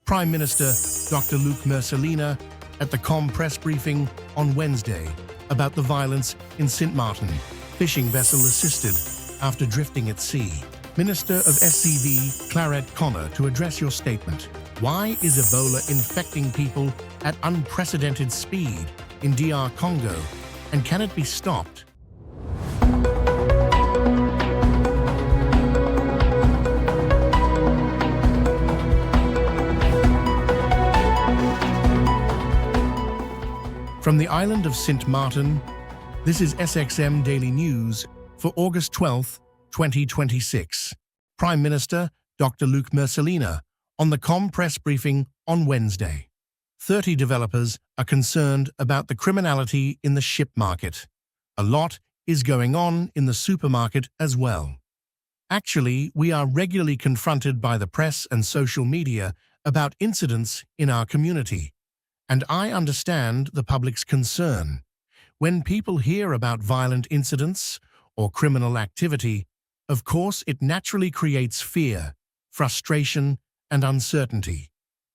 Prime Minister Dr. Luc Mercelina at the COM press briefing on Wednesday about the violence in St. Martin. Fishing vessel assisted after drifting at sea. Minister of SCV Claret Connor to address your statement. Why is Ebola infecting people at unprecedented speed in DR Congo, and can it be stopped? From the island of St. Martin, this is SXM Daily News for August 12, 2026. Prime Minister Dr. Luc Mercelina on the COM press briefing on Wednesday. 30 developers are concerned about the criminality in the ship market. A lot is going on in the supermarket as well. Actually, we are regularly confronted by the press and social media about incidents in our community. And I understand the public's concern. When people hear about violent incidents or criminal activity, of course it naturally creates fear, frustration, and uncertainty.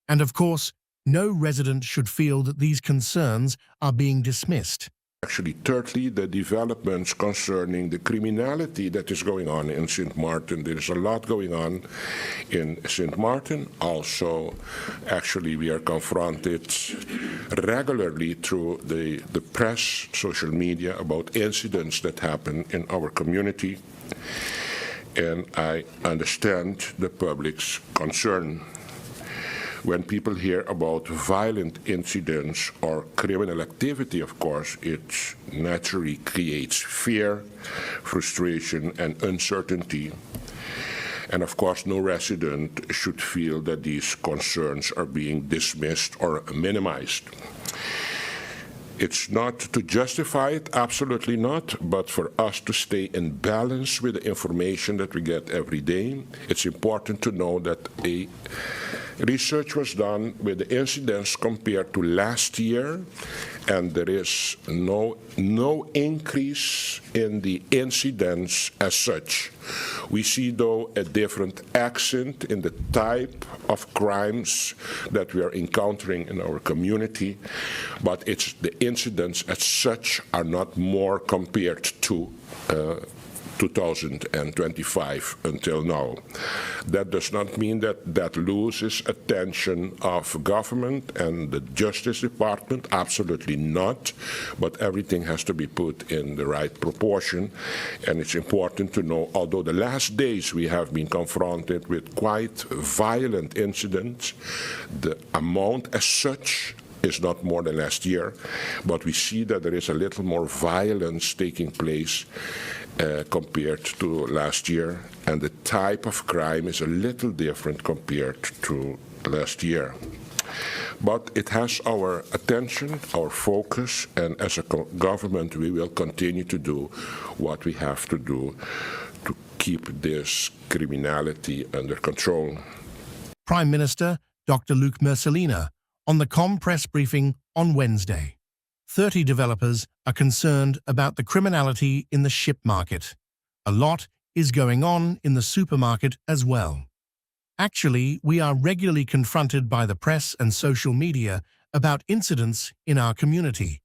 And of course, no resident should feel that these concerns are being dismissed. Actually, thirdly, the developments concerning the criminality that is going on in St. Martin. There is a lot going on in St. Martin. Also, actually, we are confronted regularly through the press, social media, about incidents that happen in our community. And I understand the public's concern. When people hear about violent incidents or criminal activity, of course, it naturally creates fear, frustration, and uncertainty. And of course, no resident should feel that these concerns are being dismissed or minimized. It's not to justify it, absolutely not, but for us to stay in balance with the information that we get every day. It's important to know that a research was done with the incidents compared to last year, and there is no increase in the incidents as such. We see, though, a different accent in the type of crimes that we are encountering in our community, but it's the incidents as such are not more compared to 2025 until now. That does not mean that that loses attention of government and the Justice Department, absolutely not, but everything has to be put in the right proportion. And it's important to know, although the last days we have been confronted with quite violent incidents, the amount as such is not more than last year, but we see that there is a little more violence taking place compared to last year, and the type of crime is a little different compared to last year. But it has our attention, our focus, and as a government we will continue to do what we have to do to keep this criminality under control. Prime Minister Dr. Luc Mercelina on the COM press briefing on Wednesday. 30 developers are concerned about the criminality in the ship market. A lot is going on in the supermarket as well. Actually, we are regularly confronted by the press and social media about incidents in our community.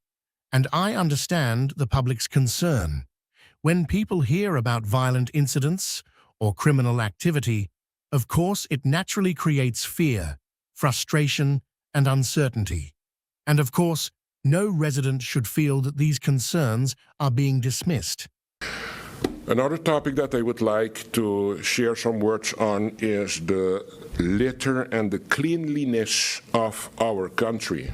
And I understand the public's concern. When people hear about violent incidents or criminal activity, of course it naturally creates fear, frustration, and uncertainty. And of course, no resident should feel that these concerns are being dismissed. Another topic that I would like to share some words on is the litter and the cleanliness of our country.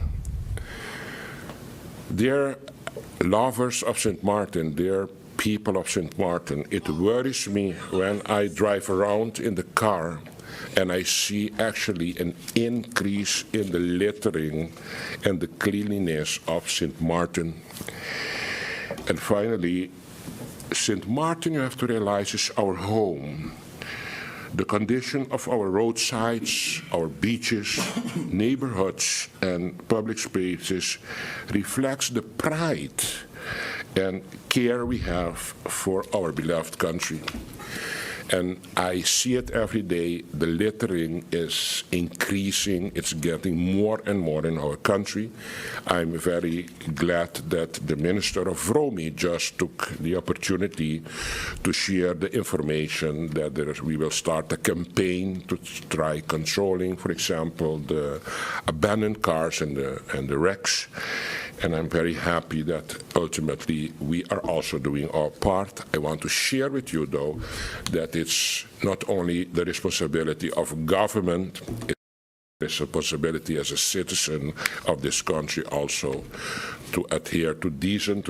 Dear lovers of St. Martin, dear people of St. Martin, it worries me when I drive around in the car and I see actually an increase in the littering and the cleanliness of St. Martin. And finally, St. Martin, you have to realize, is our home. The condition of our roadsides, our beaches, neighborhoods, and public spaces reflects the pride and care we have for our beloved country. And I see it every day. The littering is increasing. It's getting more and more in our country. I'm very glad that the Minister of Romy just took the opportunity to share the information that we will start a campaign to try controlling, for example, the abandoned cars and the wrecks. And I'm very happy that ultimately we are also doing our part. I want to share with you, though, that it's not only the responsibility of government, it's a possibility as a citizen of this country also to adhere to decent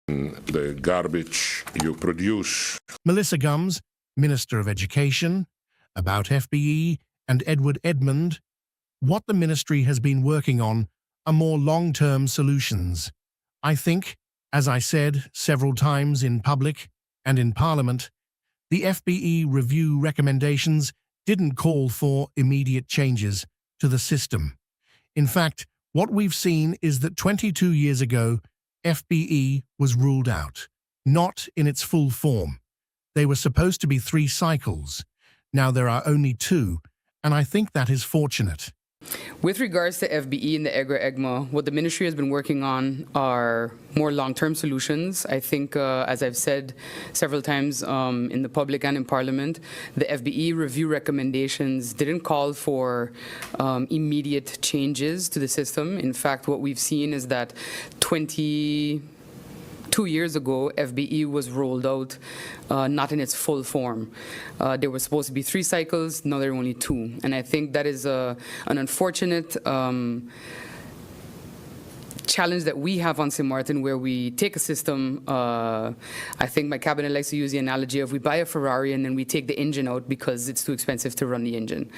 the garbage you produce. Melissa Gums, Minister of Education, about FBE, and Edward Edmund, what the ministry has been working on are more long-term solutions. I think, as I said several times in public and in Parliament, the FBE review recommendations didn't call for immediate changes to the system. In fact, what we've seen is that 22 years ago, FBE was ruled out, not in its full form. They were supposed to be 3 cycles. Now there are only 2, and I think that is fortunate. With regards to FBE and the EGRA-EGMA, what the ministry has been working on are more long-term solutions. I think, as I've said several times in the public and in Parliament, the FBE review recommendations didn't call for immediate changes to the system. In fact, what we've seen is that 22 years ago, FBE was rolled out, not in its full form. There were supposed to be 3 cycles, now there are only 2. And I think that is an unfortunate challenge that we have on St. Martin, where we take a system, I think my cabinet likes to use the analogy of we buy a Ferrari and then we take the engine out because it's too expensive to run the engine.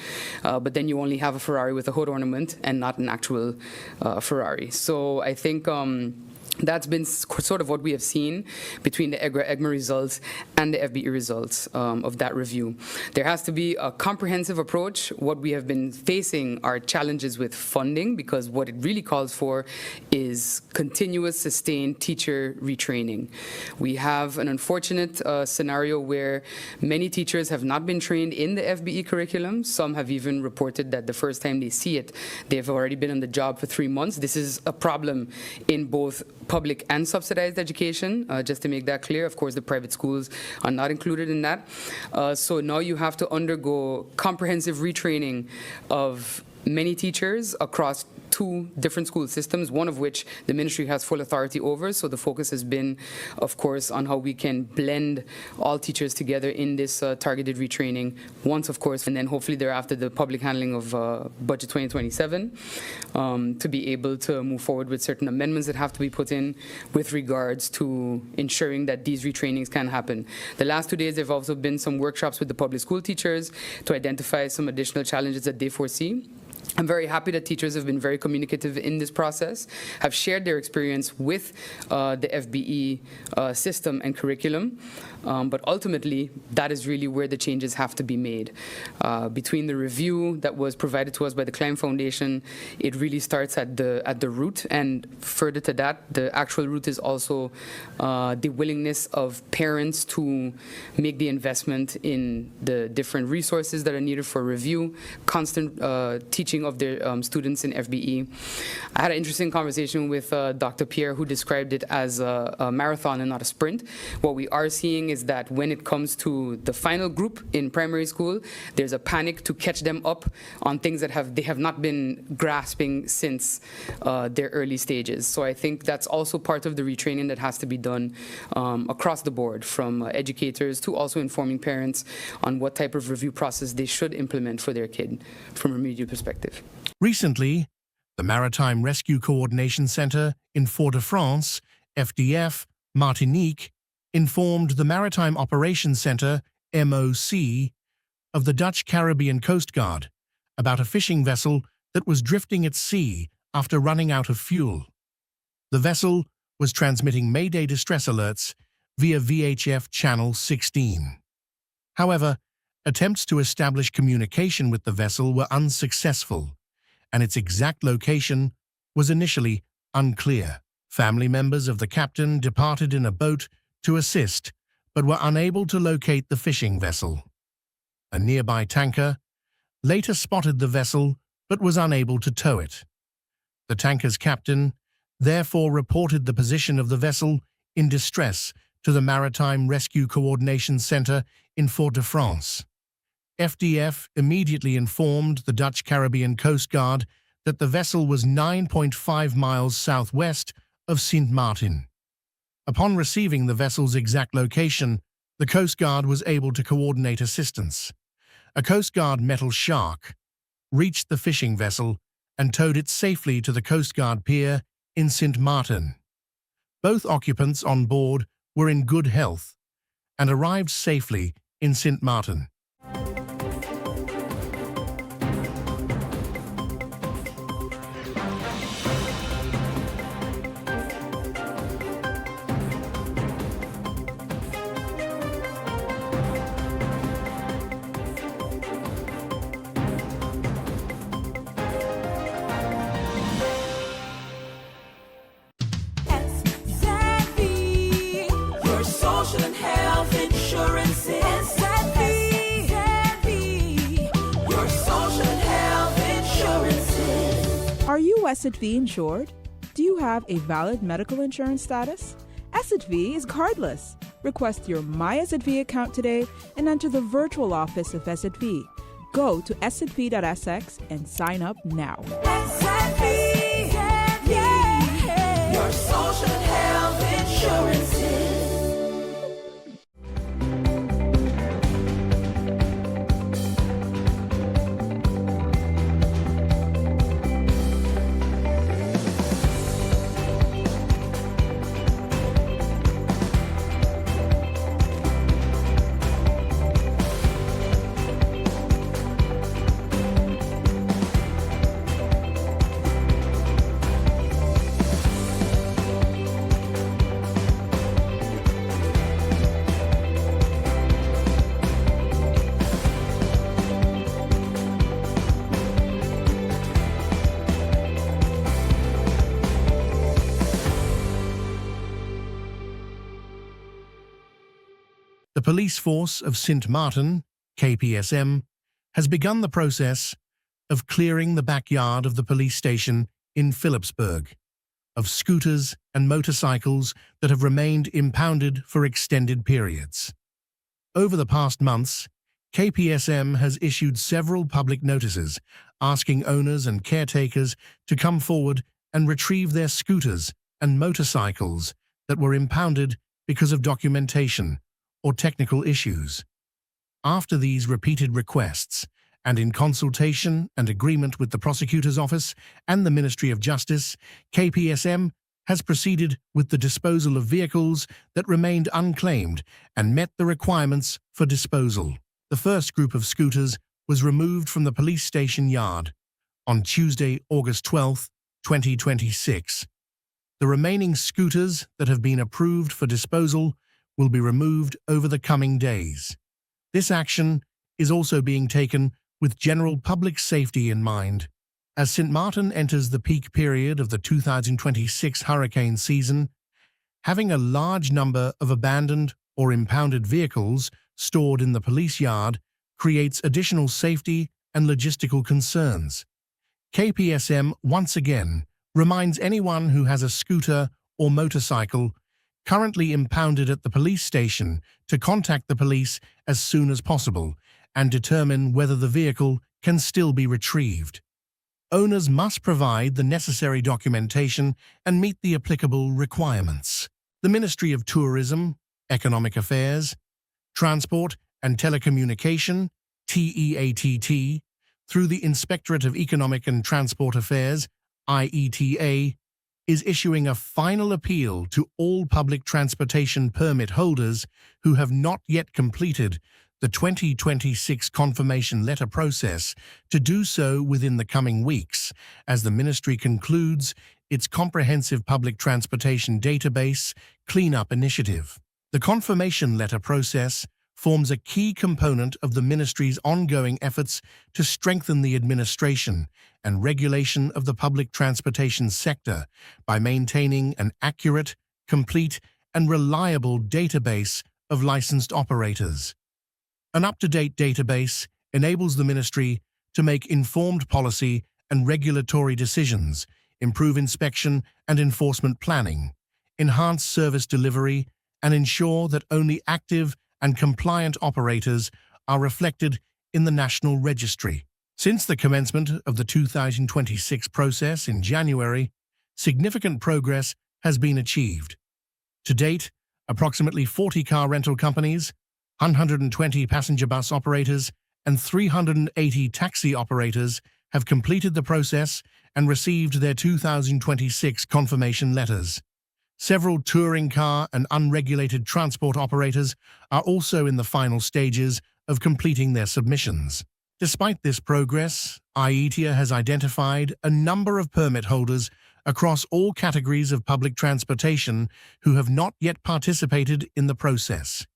But then you only have a Ferrari with a hood ornament and not an actual Ferrari. So I think that's been sort of what we have seen between the EGRA-EGMA results and the FBE results of that review. There has to be a comprehensive approach. What we have been facing are challenges with funding, because what it really calls for is continuous, sustained teacher retraining. We have an unfortunate scenario where many teachers have not been trained in the FBE curriculum. Some have even reported that the first time they see it, they've already been on the job for 3 months. This is a problem in both public and subsidized education, just to make that clear. Of course, the private schools are not included in that. So now you have to undergo comprehensive retraining of many teachers across 2 different school systems, one of which the ministry has full authority over. So the focus has been, of course, on how we can blend all teachers together in this targeted retraining once, of course, and then hopefully thereafter the public handling of Budget 2027 to be able to move forward with certain amendments that have to be put in with regards to ensuring that these retrainings can happen. The last 2 days, there have also been some workshops with the public school teachers to identify some additional challenges that they foresee. I'm very happy that teachers have been very communicative in this process, have shared their experience with the FBE system and curriculum. But ultimately, that is really where the changes have to be made. Between the review that was provided to us by the Klein Foundation, it really starts at the root, and further to that, the actual root is also the willingness of parents to make the investment in the different resources that are needed for review, constant teaching of their students in FBE. I had an interesting conversation with Dr. Pierre, who described it as a marathon and not a sprint. What we are seeing is that when it comes to the final group in primary school, there's a panic to catch them up on things that they have not been grasping since their early stages. So I think that's also part of the retraining that has to be done across the board, from educators to also informing parents on what type of review process they should implement for their kid from a remedial perspective. Recently, the Maritime Rescue Coordination Center in Fort-de-France, FDF, Martinique, informed the Maritime Operations Center, MOC, of the Dutch Caribbean Coast Guard about a fishing vessel that was drifting at sea after running out of fuel. The vessel was transmitting Mayday distress alerts via VHF Channel 16. However, attempts to establish communication with the vessel were unsuccessful, and its exact location was initially unclear. Family members of the captain departed in a boat to assist, but were unable to locate the fishing vessel. A nearby tanker later spotted the vessel but was unable to tow it. The tanker's captain therefore reported the position of the vessel in distress to the Maritime Rescue Coordination Center in Fort-de-France. FDF immediately informed the Dutch Caribbean Coast Guard that the vessel was 9.5 miles southwest of Sint Maarten. Upon receiving the vessel's exact location, the Coast Guard was able to coordinate assistance. A Coast Guard metal shark reached the fishing vessel and towed it safely to the Coast Guard pier in Sint Maarten. Both occupants on board were in good health and arrived safely in Sint Maarten. Social and health insurance is your social and health insurances. Are you SXM insured? Do you have a valid medical insurance status? SXM is cardless. Request your My SXM account today and enter the virtual office of SXM. Go to sxv.sx and sign up now. Your social and health insurances. The police force of Sint Maarten, KPSM, has begun the process of clearing the backyard of the police station in Philipsburg of scooters and motorcycles that have remained impounded for extended periods. Over the past months, KPSM has issued several public notices asking owners and caretakers to come forward and retrieve their scooters and motorcycles that were impounded because of documentation or technical issues. After these repeated requests, and in consultation and agreement with the Prosecutor's Office and the Ministry of Justice, KPSM has proceeded with the disposal of vehicles that remained unclaimed and met the requirements for disposal. The first group of scooters was removed from the police station yard on Tuesday, August 12, 2026. The remaining scooters that have been approved for disposal will be removed over the coming days. This action is also being taken with general public safety in mind. As Sint Maarten enters the peak period of the 2026 hurricane season, having a large number of abandoned or impounded vehicles stored in the police yard creates additional safety and logistical concerns. KPSM once again reminds anyone who has a scooter or motorcycle currently impounded at the police station to contact the police as soon as possible and determine whether the vehicle can still be retrieved. Owners must provide the necessary documentation and meet the applicable requirements. The Ministry of Tourism, Economic Affairs, Transport and Telecommunication, TEATT, through the Inspectorate of Economic and Transport Affairs, IETA, is issuing a final appeal to all public transportation permit holders who have not yet completed the 2026 confirmation letter process to do so within the coming weeks, as the ministry concludes its comprehensive public transportation database cleanup initiative. The confirmation letter process forms a key component of the ministry's ongoing efforts to strengthen the administration and regulation of the public transportation sector by maintaining an accurate, complete, and reliable database of licensed operators. An up-to-date database enables the Ministry to make informed policy and regulatory decisions, improve inspection and enforcement planning, enhance service delivery, and ensure that only active and compliant operators are reflected in the National Registry. Since the commencement of the 2026 process in January, significant progress has been achieved. To date, approximately 40 car rental companies, 120 passenger bus operators, and 380 taxi operators have completed the process and received their 2026 confirmation letters. Several touring car and unregulated transport operators are also in the final stages of completing their submissions. Despite this progress, IETA has identified a number of permit holders across all categories of public transportation who have not yet participated in the process.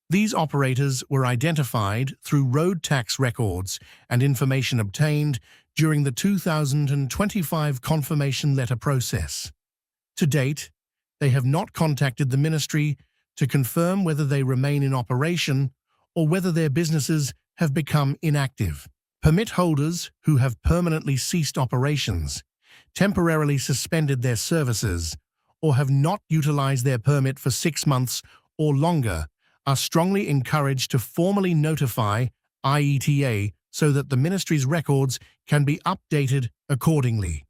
These operators were identified through road tax records and information obtained during the 2025 confirmation letter process. To date, they have not contacted the Ministry to confirm whether they remain in operation or whether their businesses have become inactive. Permit holders who have permanently ceased operations, temporarily suspended their services, or have not utilized their permit for 6 months or longer are strongly encouraged to formally notify IETA so that the Ministry's records can be updated accordingly.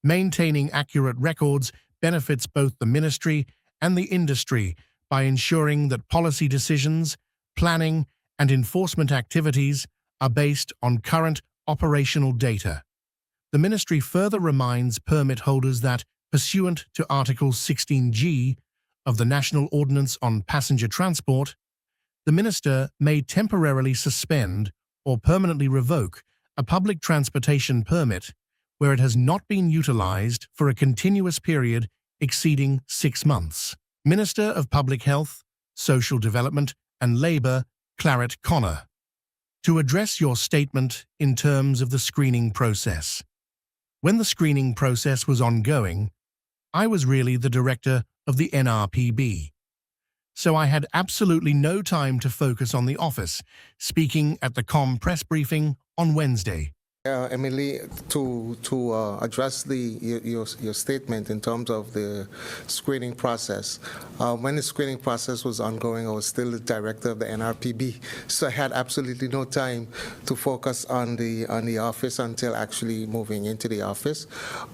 Maintaining accurate records benefits both the Ministry and the industry by ensuring that policy decisions, planning, and enforcement activities are based on current operational data. The Ministry further reminds permit holders that, pursuant to Article 16G of the National Ordinance on Passenger Transport, the Minister may temporarily suspend or permanently revoke a public transportation permit where it has not been utilized for a continuous period exceeding 6 months. Minister of Public Health, Social Development and Labour, Claret Connor. To address your statement in terms of the screening process. When the screening process was ongoing, I was really the director of the NRPB. So I had absolutely no time to focus on the office, speaking at the press briefing on Wednesday. Emily, to address your statement in terms of the screening process. When the screening process was ongoing, I was still the director of the NRPB, so I had absolutely no time to focus on the office until actually moving into the office.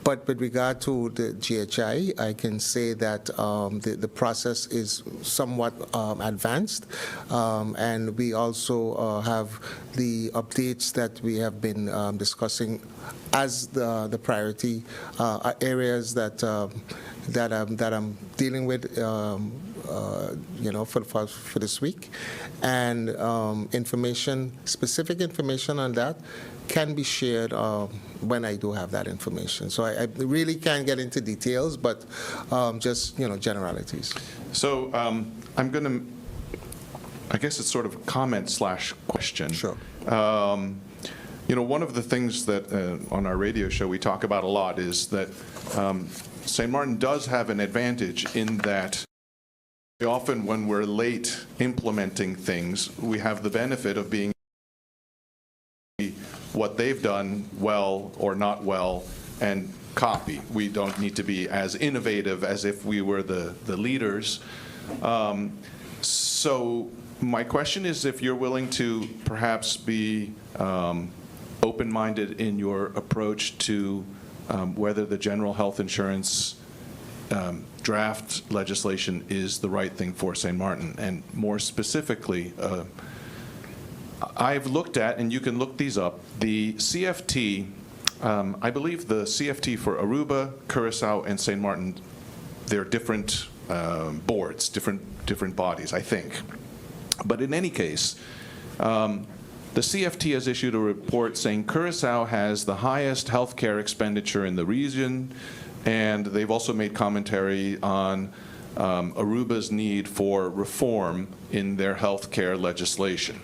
But with regard to the GHI, I can say that the process is somewhat advanced, and we also have the updates that we have been discussing as the priority areas that I'm dealing with, for this week, and specific information on that can be shared when I do have that information. So I really can't get into details, but just generalities. So I'm going to, I guess it's sort of a comment/question. Sure. One of the things that on our radio show we talk about a lot is that St. Martin does have an advantage in that often when we're late implementing things, we have the benefit of being what they've done well or not well and copy. We don't need to be as innovative as if we were the leaders. So my question is if you're willing to perhaps be open-minded in your approach to whether the general health insurance draft legislation is the right thing for St. Martin. And more specifically, I've looked at, and you can look these up, the CFT, I believe the CFT for Aruba, Curacao, and St. Martin, they're different boards, different bodies, I think. But in any case, the CFT has issued a report saying Curacao has the highest healthcare expenditure in the region, and they've also made commentary on Aruba's need for reform in their healthcare legislation.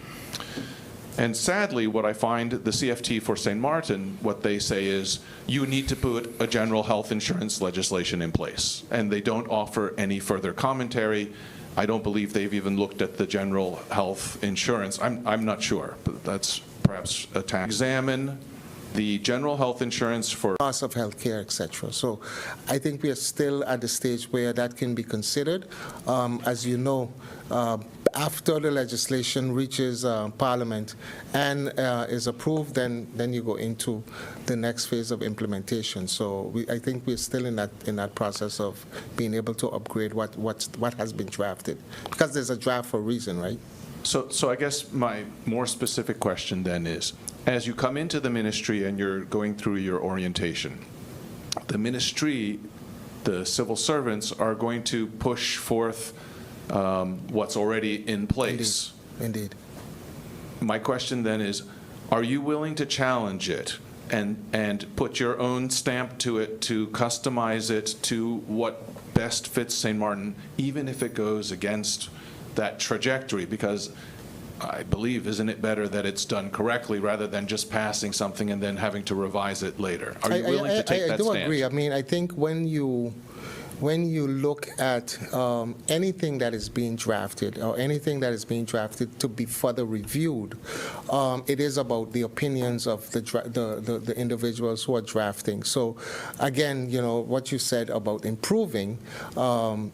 And sadly, what I find the CFT for St. Martin, what they say is, you need to put a general health insurance legislation in place. And they don't offer any further commentary. I don't believe they've even looked at the general health insurance. I'm not sure, but that's perhaps a task. Examine the general health insurance for Cost of healthcare, etc. So I think we are still at the stage where that can be considered. As you know, after the legislation reaches Parliament and is approved, then you go into the next phase of implementation. So I think we're still in that process of being able to upgrade what has been drafted, because there's a draft for a reason, right? So I guess my more specific question then is, as you come into the ministry and you're going through your orientation, the ministry, the civil servants are going to push forth what's already in place. Indeed. My question then is, are you willing to challenge it and put your own stamp to it, to customize it to what best fits St. Martin, even if it goes against that trajectory? Because I believe, isn't it better that it's done correctly rather than just passing something and then having to revise it later? Are you willing to take that I do stance? agree. I mean, I think when you look at anything that is being drafted or anything that is being drafted to be further reviewed, it is about the opinions of the individuals who are drafting. So again, what you said about improving,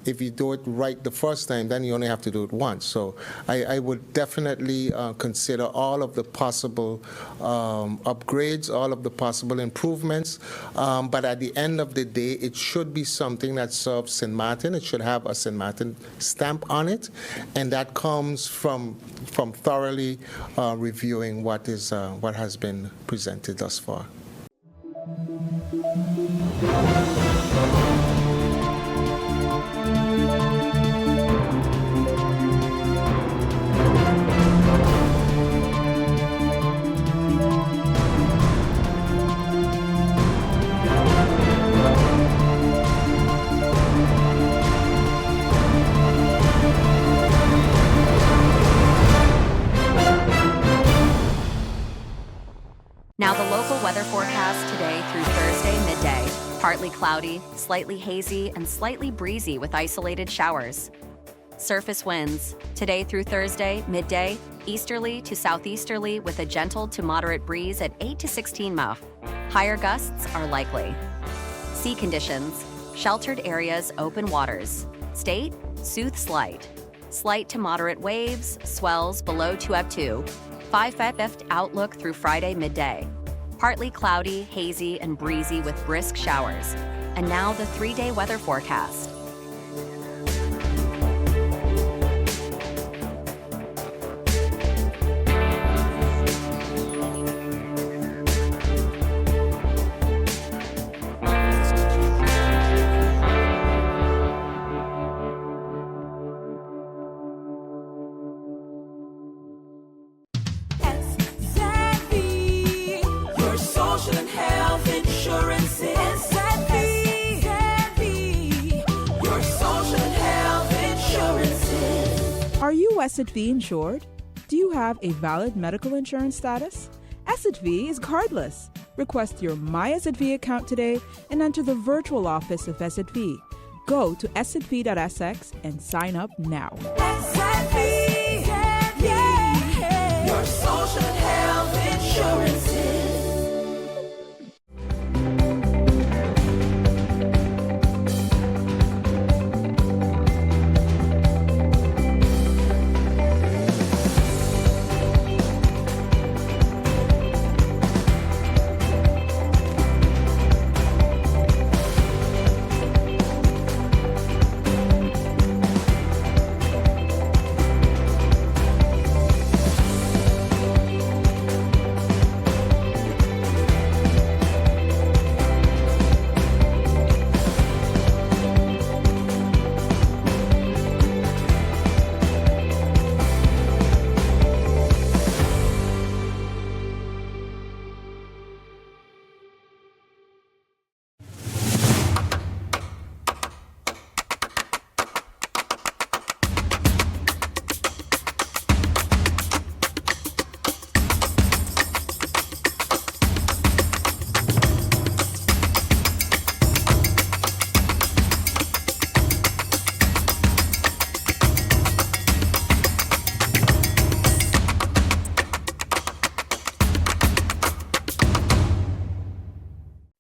if you do it right the first time, then you only have to do it once. So I would definitely consider all of the possible upgrades, all of the possible improvements, but at the end of the day, it should be something that serves St. Martin. It should have a St. Martin stamp on it, and that comes from thoroughly reviewing what has been presented thus far. Now the local weather forecast today through Thursday midday. Partly cloudy, slightly hazy, and slightly breezy with isolated showers. Surface winds today through Thursday midday, easterly to southeasterly with a gentle to moderate breeze at 8 to 16 mph. Higher gusts are likely. Sea conditions, sheltered areas, open waters. State, sooths light. Slight to moderate waves, swells below 2 up to 5 outlook through Friday midday. Partly cloudy, hazy, and breezy with brisk showers. And now the 3-day weather forecast. Your social and health insurances. Your social and health insurances. Are you SXV insured? Do you have a valid medical insurance status? SXV is cardless. Request your My SXV account today and enter the virtual office of SXV. Go to sxv.sx and sign up now. Your social and health insurances.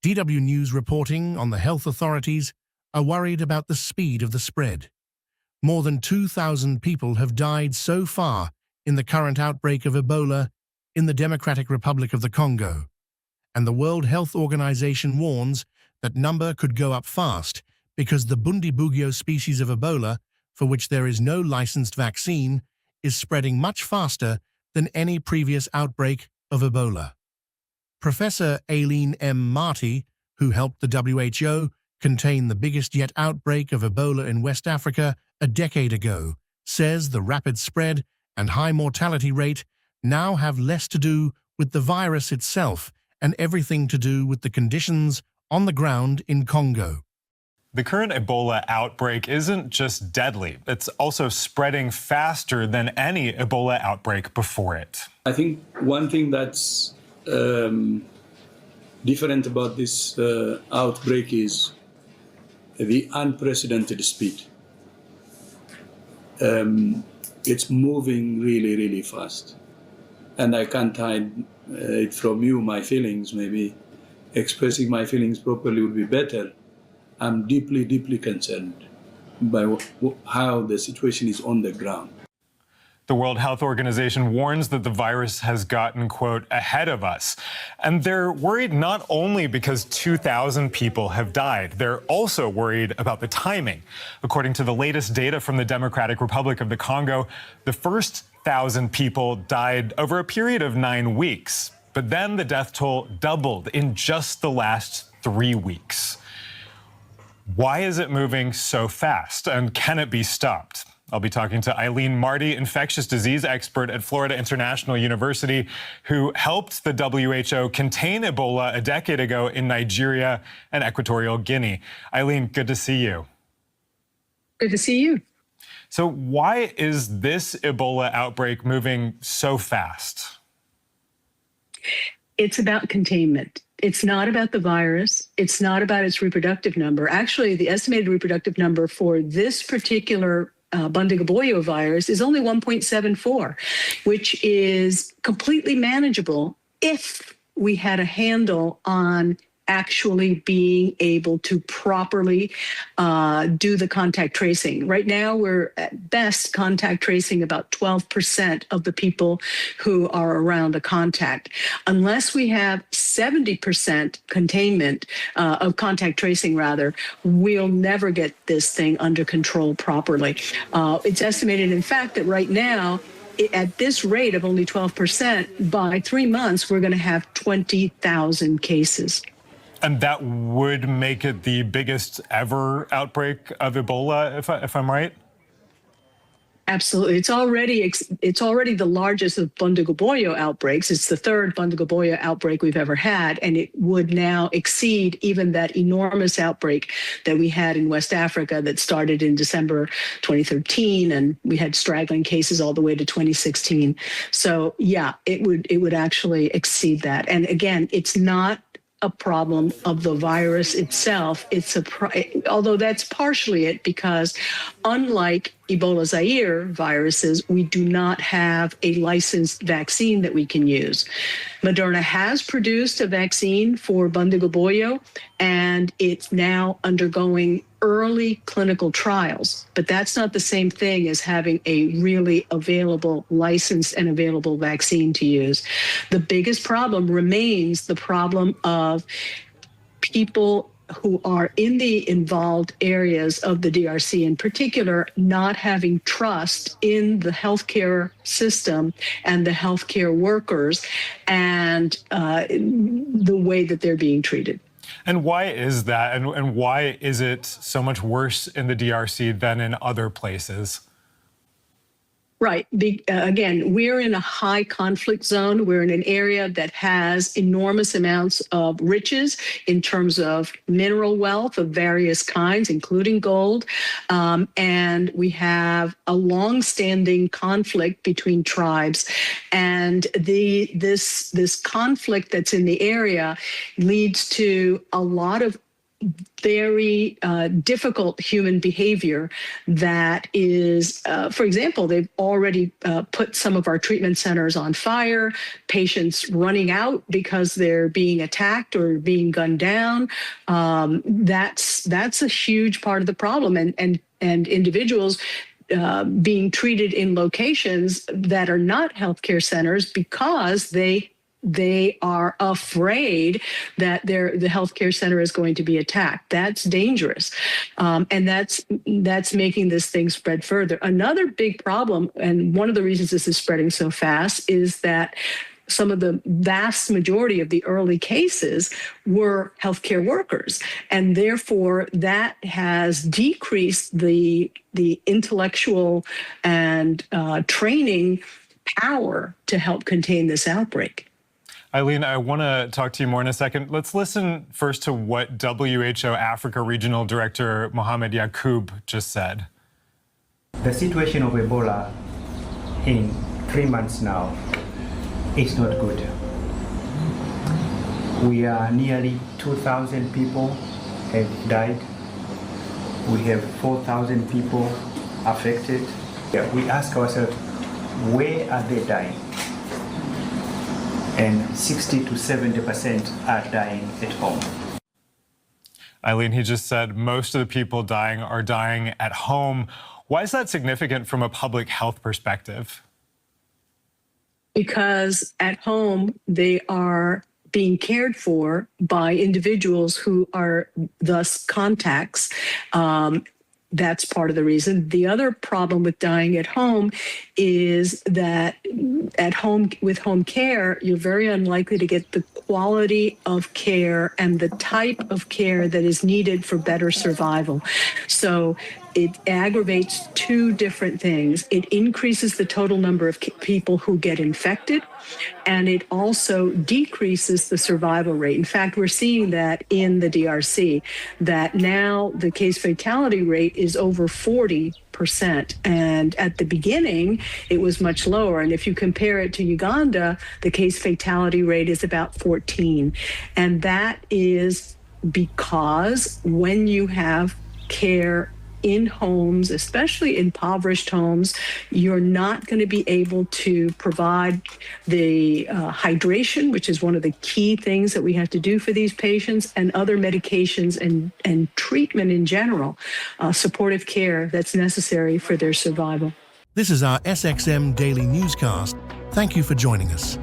DW News reporting on the health authorities are worried about the speed of the spread. More than 2,000 people have died so far in the current outbreak of Ebola in the Democratic Republic of the Congo, and the World Health Organization warns that number could go up fast because the Bundibugyo species of Ebola, for which there is no licensed vaccine, is spreading much faster than any previous outbreak of Ebola. Professor Aileen M. Marty, who helped the WHO contain the biggest yet outbreak of Ebola in West Africa a decade ago, says the rapid spread and high mortality rate now have less to do with the virus itself and everything to do with the conditions on the ground in Congo. The current Ebola outbreak isn't just deadly, it's also spreading faster than any Ebola outbreak before it. I think one thing that's different about this outbreak is the unprecedented speed. It's moving really, really fast. And I can't hide it from you, my feelings. Maybe expressing my feelings properly would be better. I'm deeply, deeply concerned by how the situation is on the ground. The World Health Organization warns that the virus has gotten, quote, ahead of us. And they're worried not only because 2,000 people have died, they're also worried about the timing. According to the latest data from the Democratic Republic of the Congo, the first 1,000 people died over a period of 9 weeks. But then the death toll doubled in just the last 3 weeks. Why is it moving so fast, and can it be stopped? I'll be talking to Aileen Marty, infectious disease expert at Florida International University, who helped the WHO contain Ebola a decade ago in Nigeria and Equatorial Guinea. Aileen, good to see you. Good to see you. So why is this Ebola outbreak moving so fast? It's about containment. It's not about the virus. It's not about its reproductive number. Actually, the estimated reproductive number for this particular Bundibugyo virus is only 1.74, which is completely manageable if we had a handle on actually being able to properly do the contact tracing. Right now, we're at best contact tracing about 12% of the people who are around a contact. Unless we have 70% containment of contact tracing, rather, we'll never get this thing under control properly. It's estimated, in fact, that right now, at this rate of only 12%, by 3 months, we're going to have 20,000 cases. And that would make it the biggest ever outbreak of Ebola, if I'm right? Absolutely. It's already the largest of Bundibugyo outbreaks. It's the third Bundibugyo outbreak we've ever had, and it would now exceed even that enormous outbreak that we had in West Africa that started in December 2013, and we had straggling cases all the way to 2016. So yeah, it would actually exceed that. And again, it's not a problem of the virus itself. Although that's partially it, because unlike Ebola Zaire viruses, we do not have a licensed vaccine that we can use. Moderna has produced a vaccine for Bundibugyo, and it's now undergoing early clinical trials. But that's not the same thing as having a really available, licensed and available vaccine to use. The biggest problem remains the problem of people who are in the involved areas of the DRC in particular, not having trust in the healthcare system and the healthcare workers and the way that they're being treated. And why is that? And why is it so much worse in the DRC than in other places? Right. Again, we're in a high conflict zone. We're in an area that has enormous amounts of riches in terms of mineral wealth of various kinds, including gold. And we have a longstanding conflict between tribes. And this conflict that's in the area leads to a lot of very difficult human behavior that is, for example, they've already put some of our treatment centers on fire, patients running out because they're being attacked or being gunned down. That's a huge part of the problem, and individuals being treated in locations that are not healthcare centers because they are afraid that the healthcare center is going to be attacked. That's dangerous, and that's making this thing spread further. Another big problem, and one of the reasons this is spreading so fast, is that some of the vast majority of the early cases were healthcare workers, and therefore that has decreased the intellectual and training power to help contain this outbreak. Eileen, I want to talk to you more in a second. Let's listen first to what WHO Africa Regional Director Mohamed Yacoub just said. The situation of Ebola in 3 months now is not good. We are nearly 2,000 people have died. We have 4,000 people affected. We ask ourselves, where are they dying? And 60 to 70% are dying at home. Eileen, he just said most of the people dying are dying at home. Why is that significant from a public health perspective? Because at home, they are being cared for by individuals who are thus contacts. That's part of the reason. The other problem with dying at home is that at home, with home care, you're very unlikely to get the quality of care and the type of care that is needed for better survival. So it aggravates two different things. It increases the total number of people who get infected, and it also decreases the survival rate. In fact, we're seeing that in the DRC, that now the case fatality rate is over 40%. And at the beginning, it was much lower. And if you compare it to Uganda, the case fatality rate is about 14. And that is because when you have care in homes, especially impoverished homes, you're not going to be able to provide the hydration, which is one of the key things that we have to do for these patients, and other medications and treatment in general, supportive care that's necessary for their survival. This is our SXM Daily Newscast. Thank you for joining us.